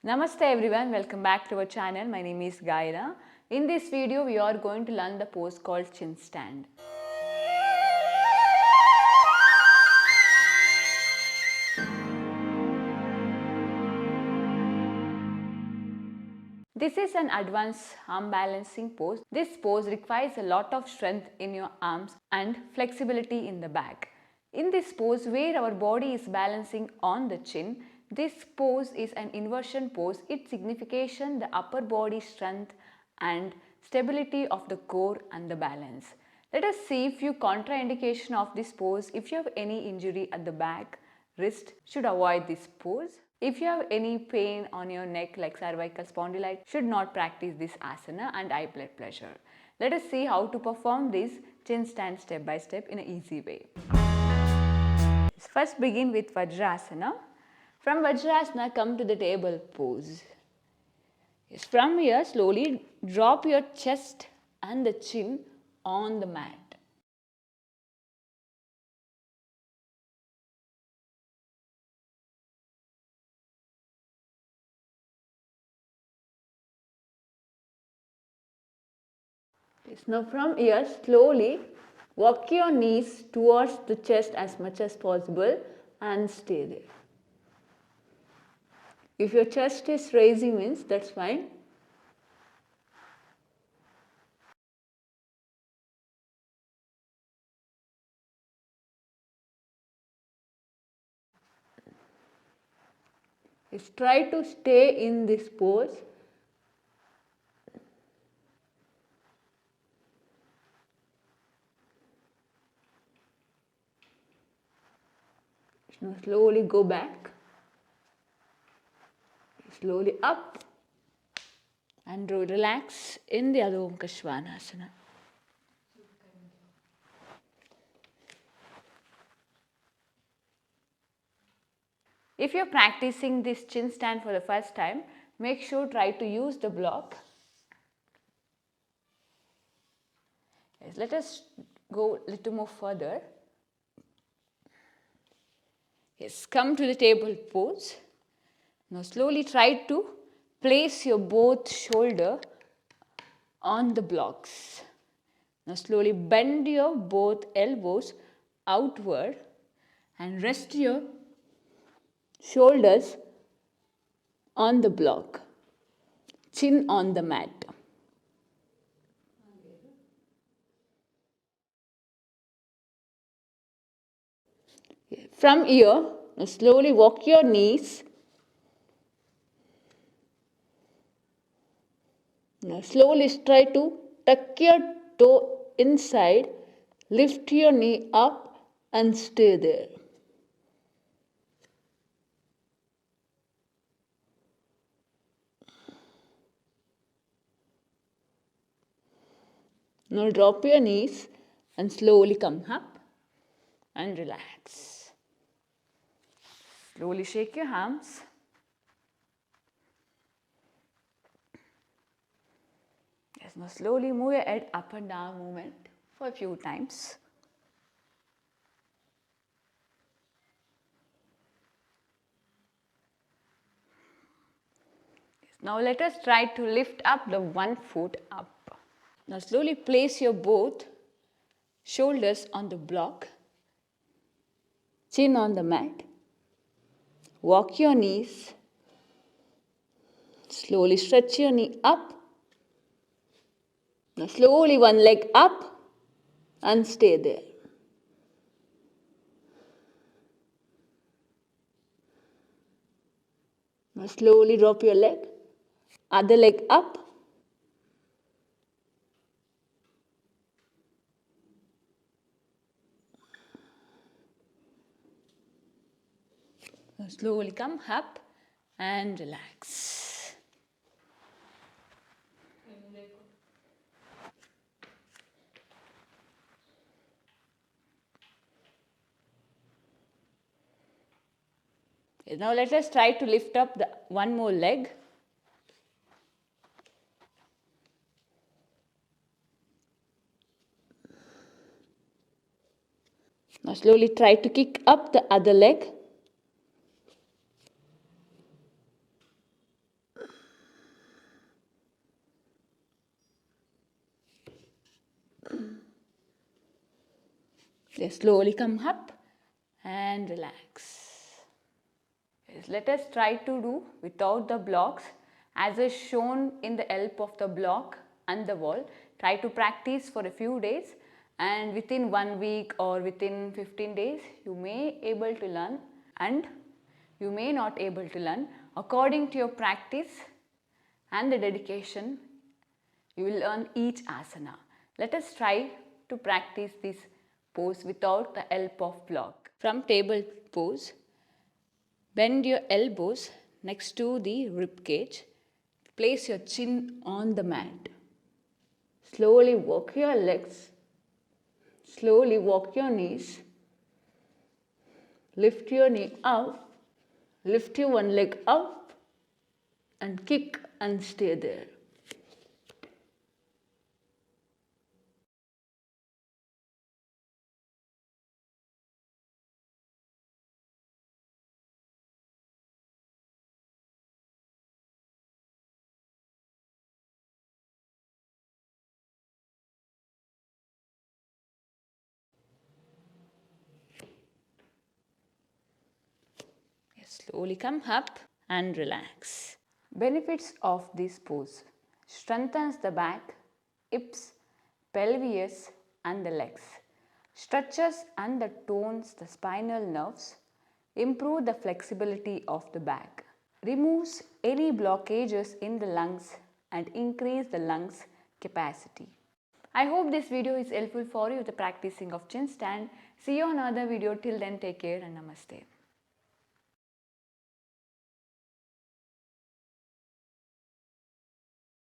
Namaste everyone, welcome back to our channel. My name is Gayana. In this video, we are going to learn the pose called chinstand. This is an advanced arm balancing pose. This pose requires a lot of strength in your arms and flexibility in the back. In this pose, where our body is balancing on the chin, this pose is an inversion pose. Its signification, the upper body strength and stability of the core and the balance. Let us see few contraindication of this pose. If you have any injury at the back, wrist, should avoid this pose. If you have any pain on your neck like cervical spondylitis, should not practice this asana and eye blood pressure. Let us see how to perform this chin stand step by step in an easy way. First begin with Vajrasana. From Vajrasana, come to the table pose. Yes, from here, slowly drop your chest and the chin on the mat. Yes, now from here, slowly walk your knees towards the chest as much as possible and stay there. If your chest is raising means that's fine. Just try to stay in this pose. Now slowly go back. Slowly up and relax in the Adho Mukha Svanasana. If you are practicing this chin stand for the first time, make sure try to use the block. Yes, let us go a little more further. Yes, come to the table pose. Now slowly try to place your both shoulder on the blocks. Now slowly bend your both elbows outward and rest your shoulders on the block, chin on the mat. From here, slowly walk your knees. Now slowly try to tuck your toe inside, lift your knee up and stay there. Now drop your knees and slowly come up and relax. Slowly shake your arms. Yes, now slowly move your head up and down movement for a few times. Yes, now let us try to lift up the one foot up. Now slowly place your both shoulders on the block, chin on the mat. Walk your knees. Slowly stretch your knee up. Now slowly one leg up and stay there. Now slowly drop your leg. Other leg up. Now slowly come up and relax. Now let us try to lift up the one more leg. Now slowly try to kick up the other leg. Just slowly come up and relax. Yes, let us try to do without the blocks as is shown in the help of the block and the wall. Try to practice for a few days, and within 1 week or within 15 days you may able to learn, and you may not able to learn. According to your practice and the dedication, you will learn each asana. Let us try to practice this pose without the help of block. From table pose, bend your elbows next to the rib cage. Place your chin on the mat. Slowly walk your legs. Slowly walk your knees. Lift your knee up. Lift your one leg up and kick and stay there. Slowly come up and relax. Benefits of this pose: strengthens the back, hips, pelvis and the legs. Stretches and tones the spinal nerves. Improve the flexibility of the back. Removes any blockages in the lungs and increase the lungs capacity. I hope this video is helpful for you, the practicing of chin stand. See you on another video. Till then, take care and namaste.